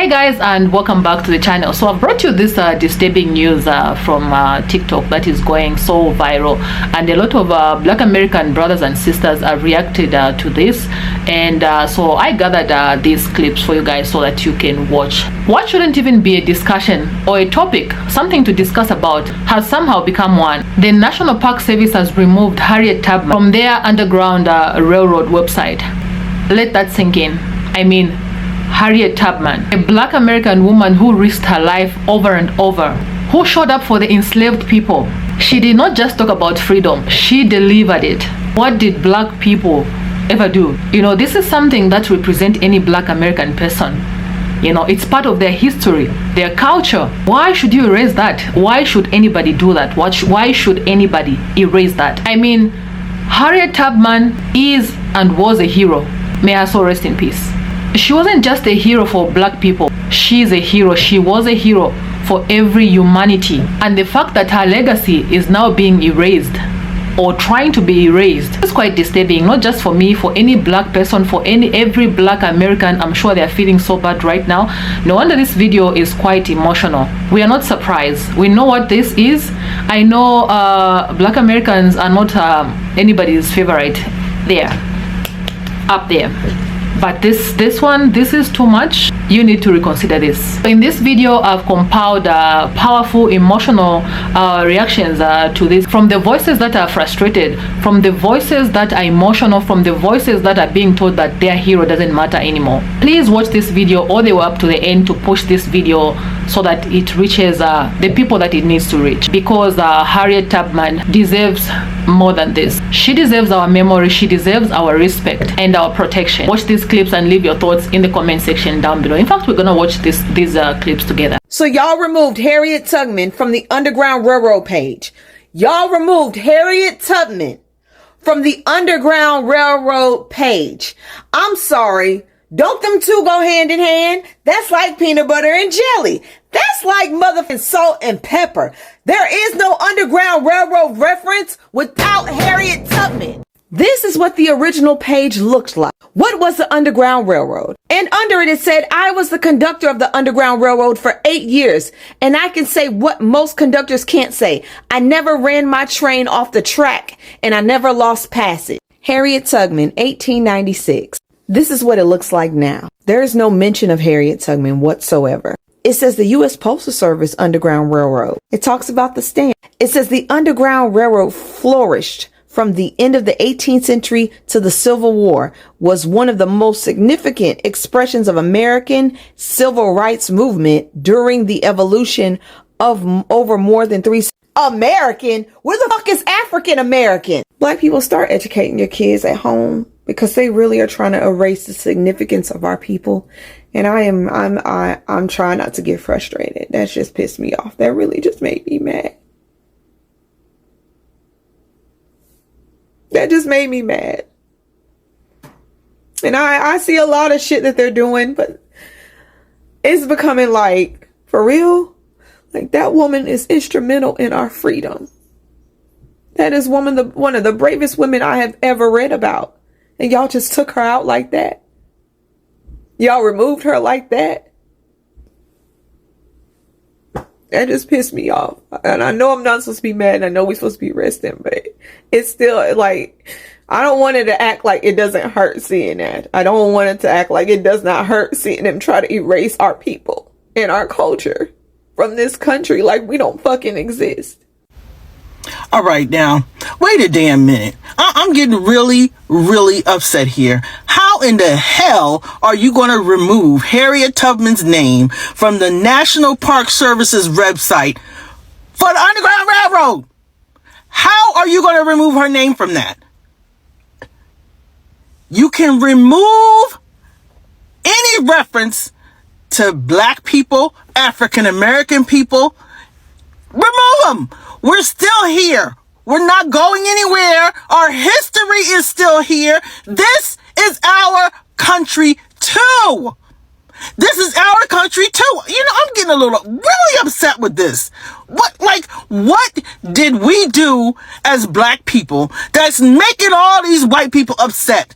Hey guys, and welcome back to the channel. So I've brought you this disturbing news from TikTok that is going so viral, and a lot of Black American brothers and sisters have reacted to this, and so I gathered these clips for you guys so that you can watch. What shouldn't even be a discussion or a topic, something to discuss about, has somehow become one. The National Park Service has removed Harriet Tubman from their Underground Railroad website. Let that sink in. I mean, Harriet Tubman, a Black American woman who risked her life over and over, who showed up for the enslaved people. She did not just talk about freedom, she delivered it. What did Black people ever do? You know, this is something that represents any Black American person. You know, it's part of their history, their culture. Why should you erase that? Why should anybody do that? Why should anybody erase that? I mean, Harriet Tubman is and was a hero. May her soul rest in peace. She wasn't just a hero for Black people. She's a hero. She was a hero for every humanity. And the fact that her legacy is now being erased or trying to be erased is quite disturbing, not just for me, for any Black person, for every Black American. I'm sure they're feeling so bad right now. No wonder this video is quite emotional. We are not surprised. We know what this is. I know Black Americans are not anybody's favorite up there. But this is too much. You need to reconsider this. In this video, I've compiled powerful emotional reactions to this, from the voices that are frustrated, from the voices that are emotional, from the voices that are being told that their hero doesn't matter anymore. Please watch this video all the way up to the end to push this video so that it reaches the people that it needs to reach, because Harriet Tubman deserves more than this. She deserves our memory, she deserves our respect and our protection. Watch these clips and leave your thoughts in the comment section down below. In fact, we're gonna watch these clips together. So y'all removed Harriet Tubman from the Underground Railroad page. Y'all removed Harriet Tubman from the Underground Railroad page. I'm sorry. Don't them two go hand in hand? That's like peanut butter and jelly. That's like motherfucking salt and pepper. There is no Underground Railroad reference without Harriet Tubman. This is what the original page looked like. What was the Underground Railroad? And under it, it said, I was the conductor of the Underground Railroad for 8 years. And I can say what most conductors can't say. I never ran my train off the track and I never lost passage. Harriet Tubman, 1896. This is what it looks like now. There is no mention of Harriet Tubman whatsoever. It says the U.S. Postal Service Underground Railroad. It talks about the stamp. It says the Underground Railroad flourished from the end of the 18th century to the Civil War, was one of the most significant expressions of American civil rights movement during the evolution of over more than 3 American? Where the fuck is African American? Black people, start educating your kids at home, because they really are trying to erase the significance of our people. And I'm trying not to get frustrated. That's just pissed me off. That really just made me mad. That just made me mad. And I see a lot of shit that they're doing, but it's becoming like, for real, like that woman is instrumental in our freedom. That is one of the bravest women I have ever read about. And y'all just took her out like that. Y'all removed her like that. That just pissed me off. And I know I'm not supposed to be mad. And I know we're supposed to be resting, but it's still like, I don't want it to act like it doesn't hurt seeing that. I don't want it to act like it does not hurt seeing them try to erase our people and our culture from this country like we don't fucking exist. All right, now, wait a damn minute. I'm getting really, really upset here. How in the hell are you going to remove Harriet Tubman's name from the National Park Service's website for the Underground Railroad? How are you going to remove her name from that? You can remove any reference to Black people, African American people. Remove them. We're still here. We're not going anywhere. Our history is still here. This is our country too. This is our country too. You know, I'm getting a little really upset with this. What did we do as Black people that's making all these white people upset?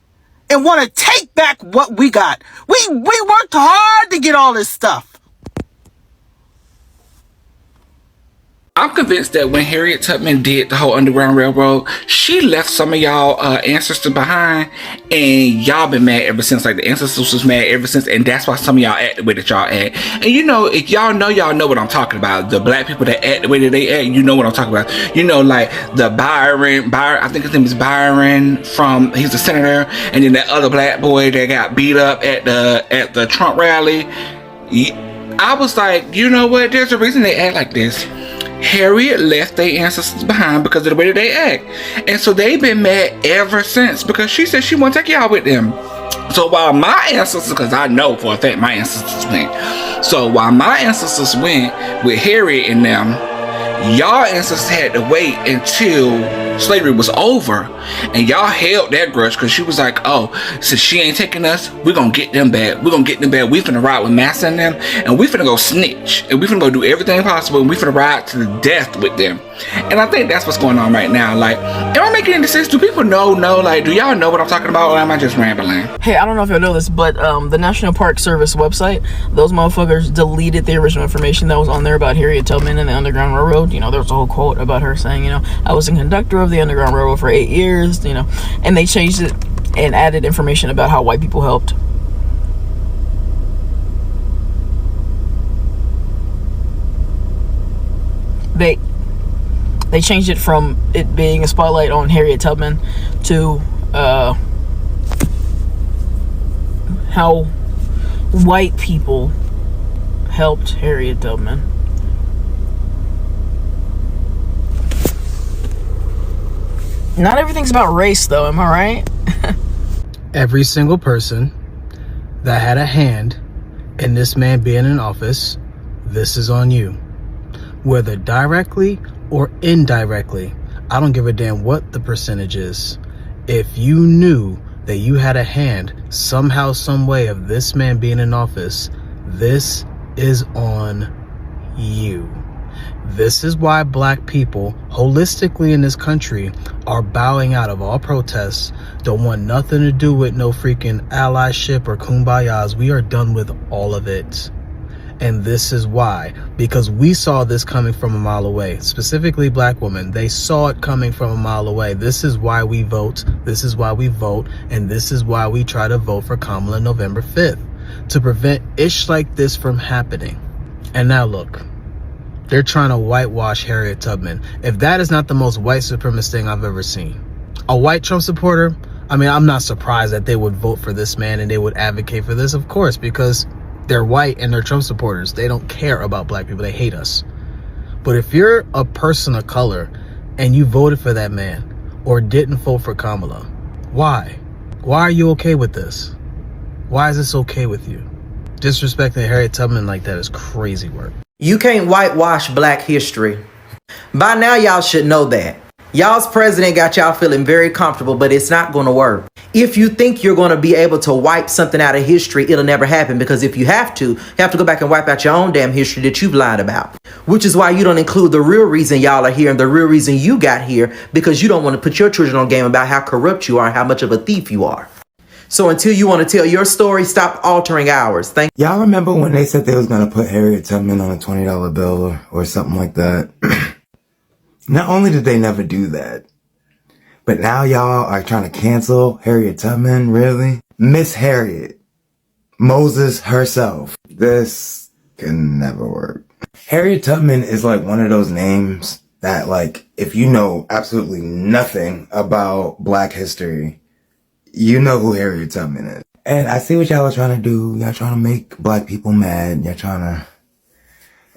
and want to take back what we got. We worked hard to get all this stuff. I'm convinced that when Harriet Tubman did the whole Underground Railroad, she left some of y'all ancestors behind, and y'all been mad ever since. Like, the ancestors was mad ever since, and that's why some of y'all act the way that y'all act. And you know, if y'all know what I'm talking about. The black people that act the way that they act, you know what I'm talking about. You know, like the Byron, I think his name is Byron, he's a senator, and then that other black boy that got beat up at the Trump rally. I was like, you know what? There's a reason they act like this. Harriet left their ancestors behind because of the way that they act. And so they've been mad ever since because she said she won't take y'all with them. So while my ancestors, because I know for a fact my ancestors went. So while my ancestors went with Harriet and them, y'all ancestors had to wait until slavery was over, and y'all held that grudge because she was like, oh, since she ain't taking us, we're gonna get them back. We finna ride with Massa and them, and we finna go snitch, and we finna go do everything possible, and we finna ride to the death with them. And I think that's what's going on right now. Like, am I making any sense? Do people know, like, do y'all know what I'm talking about, or am I just rambling? Hey, I don't know if y'all know this, but the National Park Service website, those motherfuckers deleted the original information that was on there about Harriet Tubman and the Underground Railroad. You know, there was a whole quote about her saying, you know, I was a conductor of the Underground Railroad for 8 years, you know, and they changed it and added information about how white people helped. They changed it from it being a spotlight on Harriet Tubman to how white people helped Harriet Tubman. Not everything's about race, though, am I right? Every single person that had a hand in this man being in office, this is on you. Whether directly or indirectly, I don't give a damn what the percentage is. If you knew that you had a hand somehow, some way of this man being in office, this is on you. This is why black people holistically in this country are bowing out of all protests, don't want nothing to do with no freaking allyship or kumbayas. We are done with all of it. And this is why, because we saw this coming from a mile away, specifically black women. They saw it coming from a mile away. This is why we vote. This is why we vote. And this is why we try to vote for Kamala November 5th, to prevent ish like this from happening. And now look, they're trying to whitewash Harriet Tubman. If that is not the most white supremacist thing I've ever seen. A white Trump supporter, I mean, I'm not surprised that they would vote for this man and they would advocate for this, of course, because they're white and they're Trump supporters. They don't care about black people. They hate us. But if you're a person of color and you voted for that man or didn't vote for Kamala, why? Why are you okay with this? Why is this okay with you? Disrespecting Harriet Tubman like that is crazy work. You can't whitewash black history. By now, y'all should know that. Y'all's president got y'all feeling very comfortable, but it's not going to work. If you think you're going to be able to wipe something out of history, it'll never happen, because if you have to go back and wipe out your own damn history that you've lied about. Which is why you don't include the real reason y'all are here and the real reason you got here, because you don't want to put your children on game about how corrupt you are and how much of a thief you are. So until you want to tell your story, stop altering ours. Y'all remember when they said they was going to put Harriet Tubman on a $20 bill or something like that? Not only did they never do that, but now y'all are trying to cancel Harriet Tubman, really? Miss Harriet, Moses herself. This can never work. Harriet Tubman is like one of those names that, like, if you know absolutely nothing about black history, you know who Harriet Tubman is. And I see what y'all are trying to do. Y'all trying to make black people mad. Y'all trying to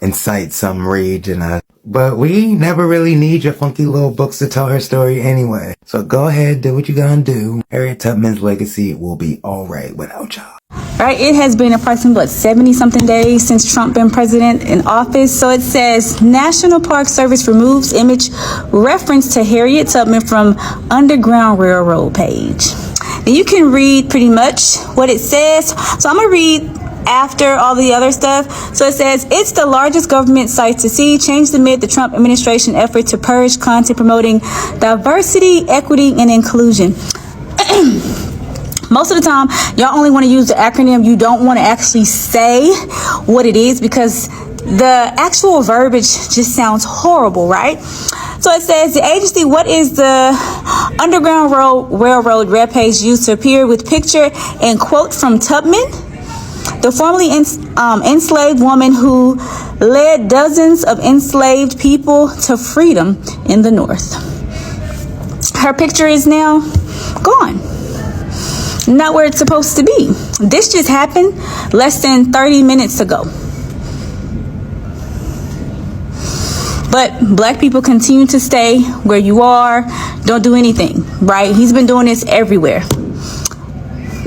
incite some rage in us. But we never really need your funky little books to tell her story anyway. So go ahead, do what you gonna do. Harriet Tubman's legacy will be alright without y'all. Right, it has been approximately 70-something days since Trump been president in office. So it says National Park Service removes image reference to Harriet Tubman from Underground Railroad page. And you can read pretty much what it says. So I'm gonna read after all the other stuff. So it says, it's the largest government site to see, changed amid the Trump administration effort to purge content promoting diversity, equity, and inclusion. Most of the time, y'all only want to use the acronym. You don't want to actually say what it is because the actual verbiage just sounds horrible, right? So it says, the agency, what is the Underground Railroad webpage used to appear with picture and quote from Tubman, the formerly enslaved woman who led dozens of enslaved people to freedom in the North. Her picture is now gone. Not where it's supposed to be. This just happened less than 30 minutes ago. But black people continue to stay where you are, don't do anything, right? He's been doing this everywhere.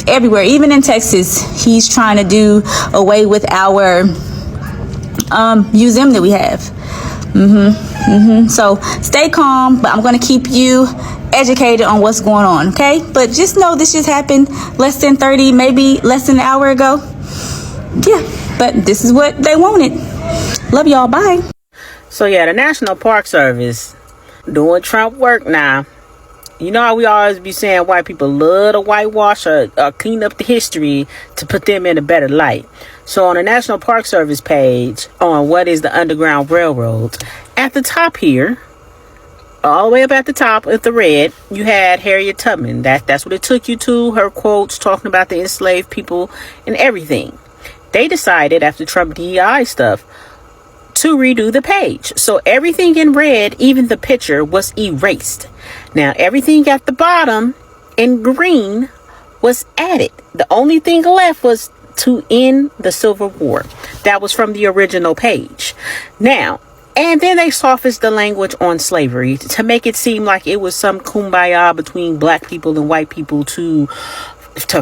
Everywhere, even in Texas, he's trying to do away with our museum that we have. So stay calm, but I'm going to keep you educated on what's going on, okay? But just know this just happened less than 30, maybe less than an hour ago. Yeah, but this is what they wanted. Love y'all, bye. So yeah, the National Park Service doing Trump work now. You know how we always be saying white people love to whitewash or clean up the history to put them in a better light. So on the National Park Service page on what is the Underground Railroad, at the top here, all the way up at the top with the red, you had Harriet Tubman. That's what it took you to. Her quotes talking about the enslaved people and everything. They decided after Trump DEI stuff to redo the page. So everything in red, even the picture, was erased. Now everything at the bottom in green was added. The only thing left was to end the Civil War. That was from the original page. Now, and then they softened the language on slavery to make it seem like it was some kumbaya between black people and white people to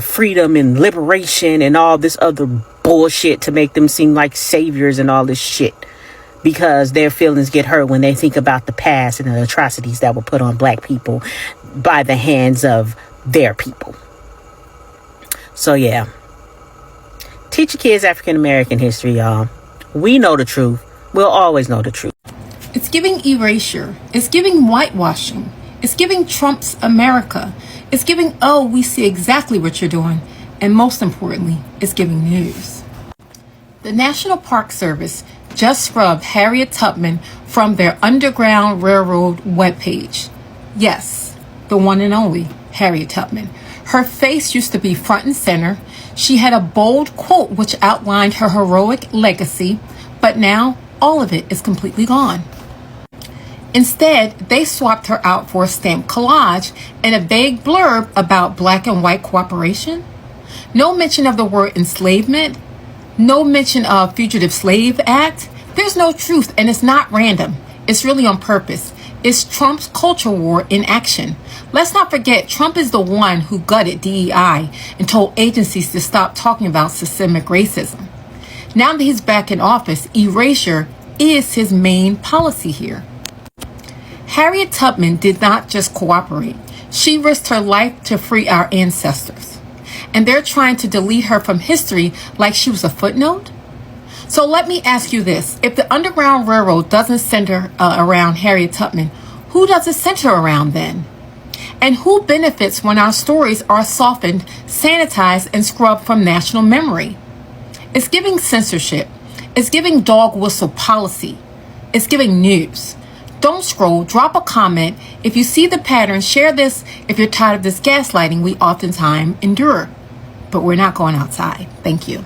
freedom and liberation and all this other bullshit to make them seem like saviors and all this shit. Because their feelings get hurt when they think about the past and the atrocities that were put on black people by the hands of their people. So yeah. Teach your kids African American history, y'all. We know the truth. We'll always know the truth. It's giving erasure. It's giving whitewashing. It's giving Trump's America. It's giving, oh, we see exactly what you're doing. And most importantly, it's giving news. The National Park Service just scrubbed Harriet Tubman from their Underground Railroad webpage. Yes, the one and only Harriet Tubman. Her face used to be front and center. She had a bold quote which outlined her heroic legacy, but now all of it is completely gone. Instead, they swapped her out for a stamped collage and a vague blurb about black and white cooperation. No mention of the word enslavement. No mention of Fugitive Slave Act. There's no truth, and it's not random. It's really on purpose. It's Trump's culture war in action. Let's not forget, Trump is the one who gutted DEI and told agencies to stop talking about systemic racism. Now that he's back in office, erasure is his main policy here. Harriet Tubman did not just cooperate. She risked her life to free our ancestors. And they're trying to delete her from history like she was a footnote? So let me ask you this. If the Underground Railroad doesn't center around Harriet Tubman, who does it center around then? And who benefits when our stories are softened, sanitized, and scrubbed from national memory? It's giving censorship. It's giving dog whistle policy. It's giving news. Don't scroll, drop a comment. If you see the pattern, share this if you're tired of this gaslighting we oftentimes endure. But we're not going outside. Thank you.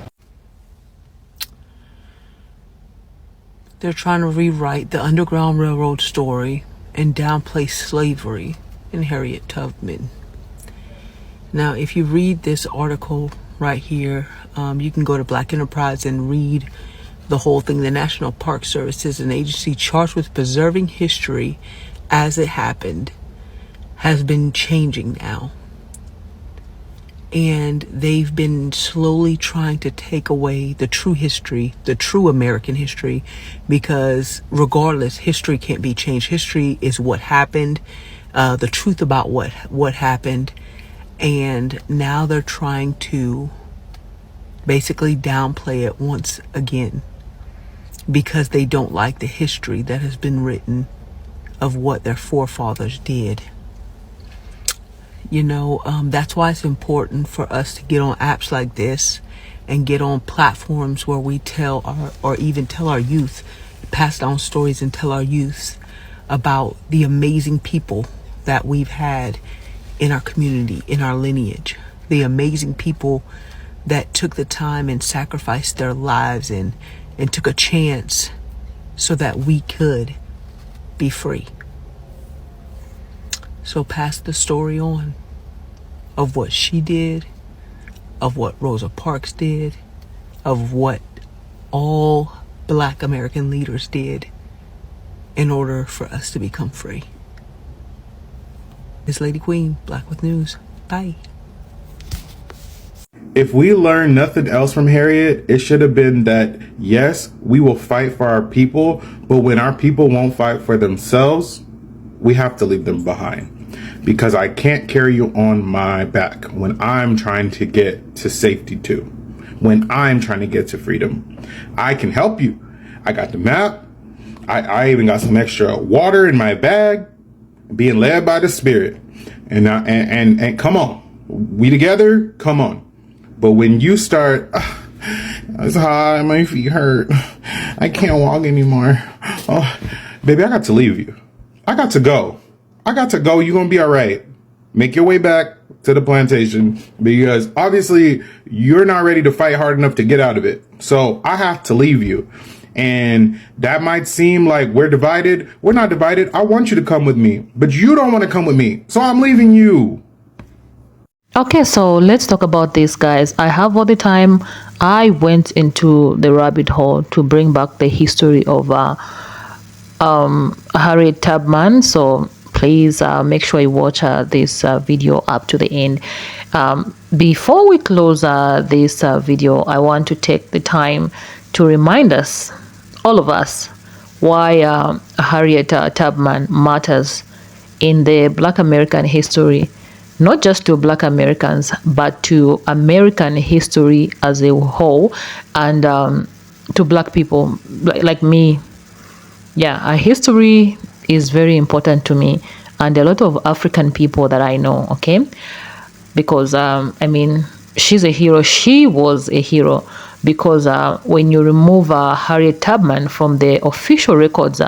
They're trying to rewrite the Underground Railroad story and downplay slavery and Harriet Tubman. Now, if you read this article right here, you can go to Black Enterprise and read the whole thing. The National Park Service is an agency charged with preserving history as it happened, has been changing now. And they've been slowly trying to take away the true history, the true American history, because regardless, history can't be changed. History is what happened, the truth about what happened. And now they're trying to basically downplay it once again because they don't like the history that has been written of what their forefathers did. That's why it's important for us to get on apps like this and get on platforms where we tell our youth, pass down stories and tell our youth about the amazing people that we've had in our community, in our lineage, the amazing people that took the time and sacrificed their lives and took a chance so that we could be free. So pass the story on of what she did, of what Rosa Parks did, of what all Black American leaders did in order for us to become free. It's Lady Queen, Black with News. Bye. If we learn nothing else from Harriet, it should have been that, yes, we will fight for our people, but when our people won't fight for themselves, we have to leave them behind. Because I can't carry you on my back when I'm trying to get to safety too. When I'm trying to get to freedom. I can help you. I got the map. I even got some extra water in my bag, being led by the Spirit. And come on. We together? Come on. But when you start, it's hot, my feet hurt, I can't walk anymore. Oh, baby, I got to leave you. I got to go. You're going to be all right. Make your way back to the plantation because obviously you're not ready to fight hard enough to get out of it. So I have to leave you. And that might seem like we're divided. We're not divided. I want you to come with me, but you don't want to come with me. So I'm leaving you. Okay, so let's talk about this, guys. I have all the time. I went into the rabbit hole to bring back the history of Harriet Tubman. So please make sure you watch this video up to the end. Before we close this video, I want to take the time to remind us, all of us, why Harriet Tubman matters in the Black American history. Not just to Black Americans, but to American history as a whole, and to Black people like me. Yeah, our history is very important to me, and a lot of African people that I know, okay? Because, she's a hero. She was a hero because when you remove Harriet Tubman from the official records,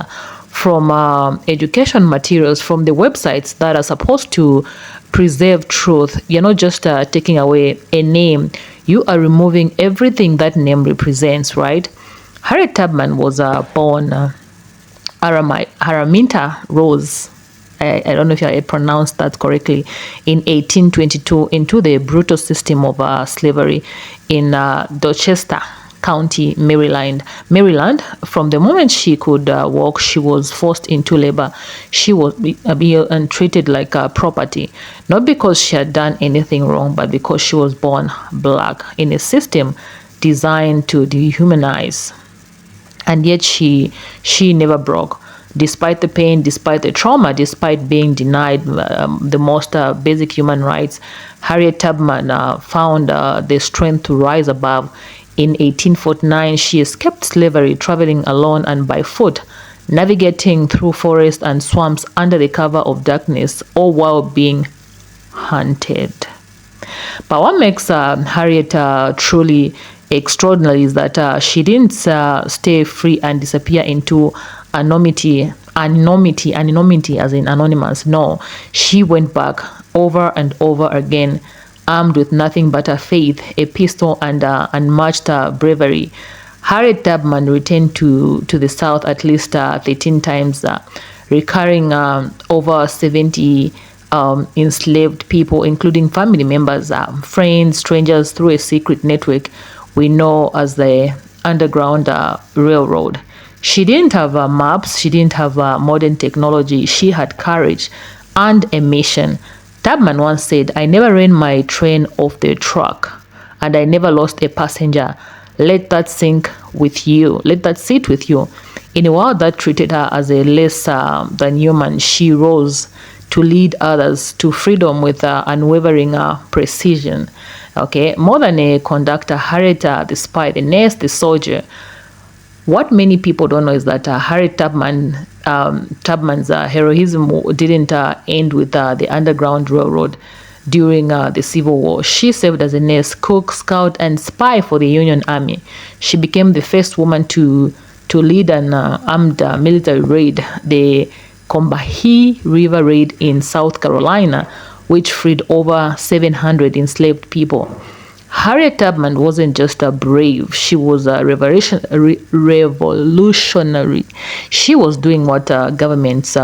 from education materials, from the websites that are supposed to preserve truth, you're not just taking away a name, you are removing everything that name represents, right? Harriet Tubman was born Araminta Rose, I don't know if I pronounced that correctly, in 1822 into the brutal system of slavery in Dorchester County, Maryland. From the moment she could walk, she was forced into labor. She was being treated like property, not because she had done anything wrong, but because she was born Black in a system designed to dehumanize. And yet she never broke. Despite the pain, despite the trauma, despite being denied the most basic human rights, Harriet Tubman found the strength to rise above. In 1849, she escaped slavery, traveling alone and by foot, navigating through forests and swamps under the cover of darkness, all while being hunted. But what makes Harriet truly extraordinary is that she didn't stay free and disappear into anonymity as in anonymous. No, she went back over and over again, armed with nothing but a faith, a pistol, and unmatched bravery. Harriet Tubman returned to the South at least 13 times, recurring over 70 enslaved people, including family members, friends, strangers, through a secret network we know as the Underground Railroad. She didn't have maps, she didn't have modern technology, she had courage and a mission. Tubman once said, "I never ran my train off the track, and I never lost a passenger. Let that sink with you. Let that sit with you." In a world that treated her as a less than human, she rose to lead others to freedom with unwavering precision. Okay, more than a conductor, Harriet, the spy, the nurse, the soldier. What many people don't know is that Harriet Tubman's heroism didn't end with the Underground Railroad. during the Civil War. She served as a nurse, cook, scout, and spy for the Union Army. She became the first woman to lead an armed military raid, the Combahee River Raid in South Carolina, which freed over 700 enslaved people. Harriet Tubman wasn't just a brave, she was a revolutionary. She was doing what governments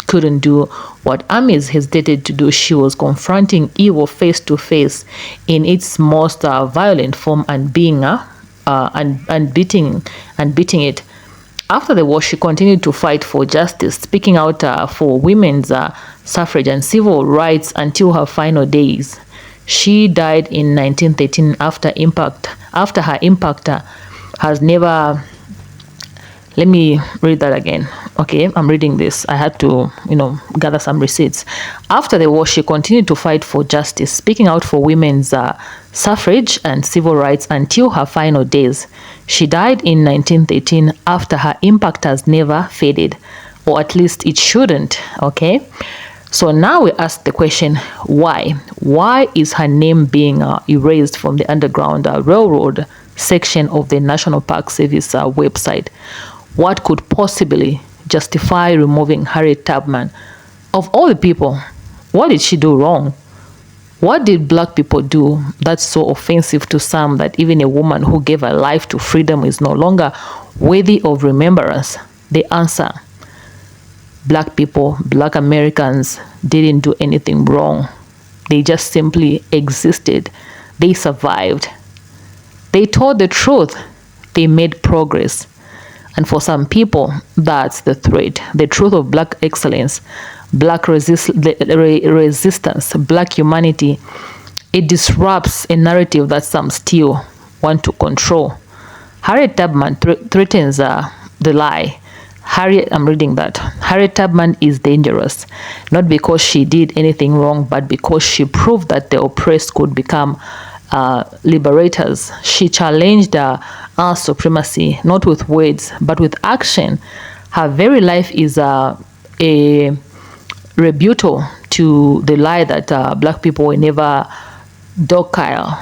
couldn't do, what armies hesitated to do. She was confronting evil face to face in its most violent form and beating it. After the war, she continued to fight for justice, speaking out for women's suffrage and civil rights until her final days. She died in 1913 after her impact has never. Let me read that again. Okay, I'm reading this. I had to, gather some receipts. After the war, she continued to fight for justice, speaking out for women's suffrage and civil rights until her final days. She died in 1913 after her impact has never faded, or at least it shouldn't. Okay. So now we ask the question, why? Why is her name being erased from the Underground Railroad section of the National Park Service website? What could possibly justify removing Harriet Tubman? Of all the people, what did she do wrong? What did black people do that's so offensive to some that even a woman who gave her life to freedom is no longer worthy of remembrance? The answer: black people, black Americans didn't do anything wrong. They just simply existed. They survived. They told the truth. They made progress. And for some people, that's the threat. The truth of black excellence, black resistance, black humanity. It disrupts a narrative that some still want to control. Harriet Tubman threatens the lie. I'm reading that. Harriet Tubman is dangerous, not because she did anything wrong, but because she proved that the oppressed could become liberators. She challenged our supremacy, not with words, but with action. Her very life is a rebuttal to the lie that black people were never docile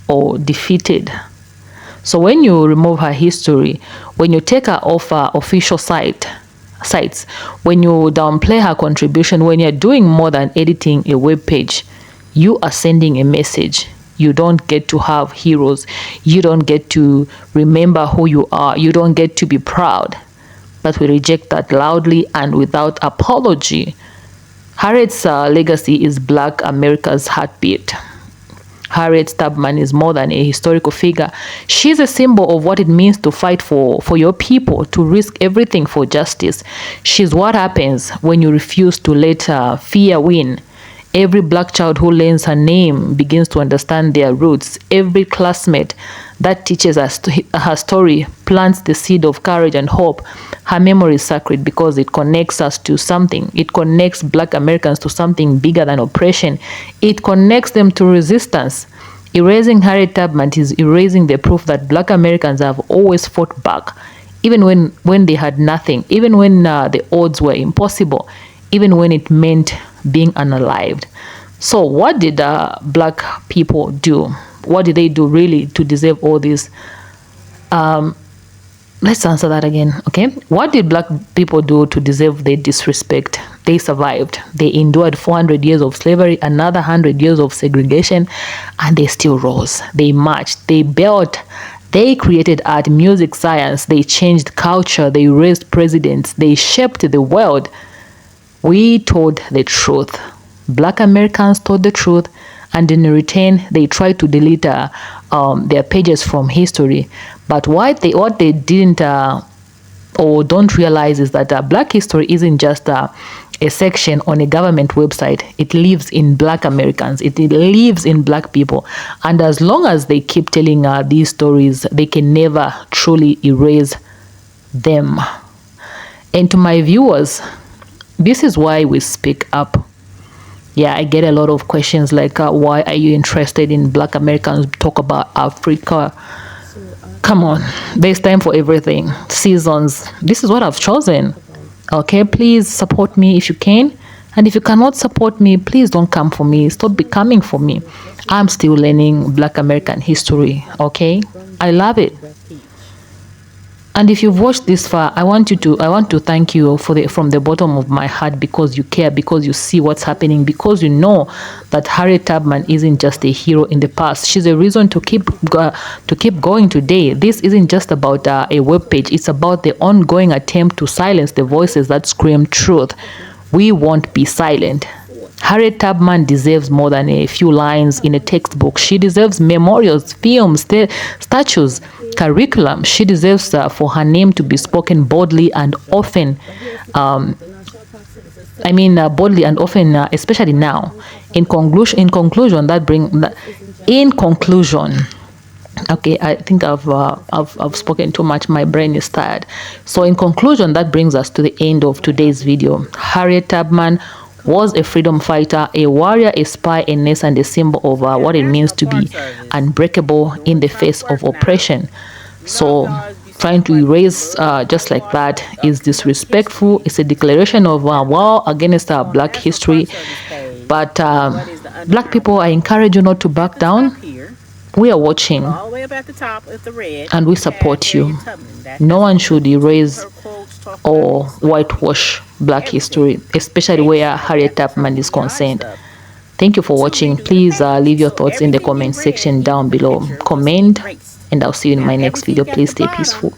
or defeated. So when you remove her history, when you take her off official sites, when you downplay her contribution, when you're doing more than editing a web page, you are sending a message. You don't get to have heroes. You don't get to remember who you are. You don't get to be proud. But we reject that loudly and without apology. Harriet's legacy is black America's heartbeat. Harriet Tubman is more than a historical figure. She's a symbol of what it means to fight for your people, to risk everything for justice. She's what happens when you refuse to let fear win. Every black child who learns her name begins to understand their roots. Every classmate that teaches us her story plants the seed of courage and hope. Her memory is sacred because it connects us to something. It connects black Americans to something bigger than oppression. It connects them to resistance. Erasing Harriet Tubman is erasing the proof that black Americans have always fought back, even when they had nothing, even when the odds were impossible, even when it meant being unalived. So what did black people do? What did they do really to deserve all this? Let's answer that again, okay? What did black people do to deserve their disrespect? They survived. They endured 400 years of slavery, another 100 years of segregation, and they still rose. They marched. They built. They created art, music, science. They changed culture. They raised presidents. They shaped the world. We told the truth. Black Americans told the truth, and in return, they tried to delete their pages from history. But what they didn't or don't realize is that black history isn't just a section on a government website. It lives in black Americans. It lives in black people. And as long as they keep telling these stories, they can never truly erase them. And to my viewers, this is why we speak up. Yeah, I get a lot of questions like, why are you interested in black Americans talk about Africa? Come on, there's time for everything. Seasons. This is what I've chosen. Okay, please support me if you can. And if you cannot support me, please don't come for me. Stop becoming for me. I'm still learning Black American history, okay? I love it. And if you've watched this far, I want to thank you from the bottom of my heart, because you care, because you see what's happening, because you know that Harriet Tubman isn't just a hero in the past. She's a reason to keep going today. This isn't just about a web page. It's about the ongoing attempt to silence the voices that scream truth. We won't be silent. Harriet Tubman deserves more than a few lines in a textbook. She deserves memorials, films, statues, curriculum. She deserves for her name to be spoken boldly and often. Boldly and often, especially now. In conclusion, okay, I think I've spoken too much. My brain is tired. So in conclusion, that brings us to the end of today's video. Harriet Tubman was a freedom fighter, a warrior, a spy, a nurse, and a symbol of what it means to be unbreakable in the face of oppression. So trying to erase just like that is disrespectful. It's a declaration of war against Black history. But Black people, I encourage you not to back down. We are watching and we support you. No one should erase or whitewash Black history, especially where Harriet Tubman is concerned. Thank you for watching. Please leave your thoughts in the comment section down below. Comment, and I'll see you in my next video. Please stay peaceful.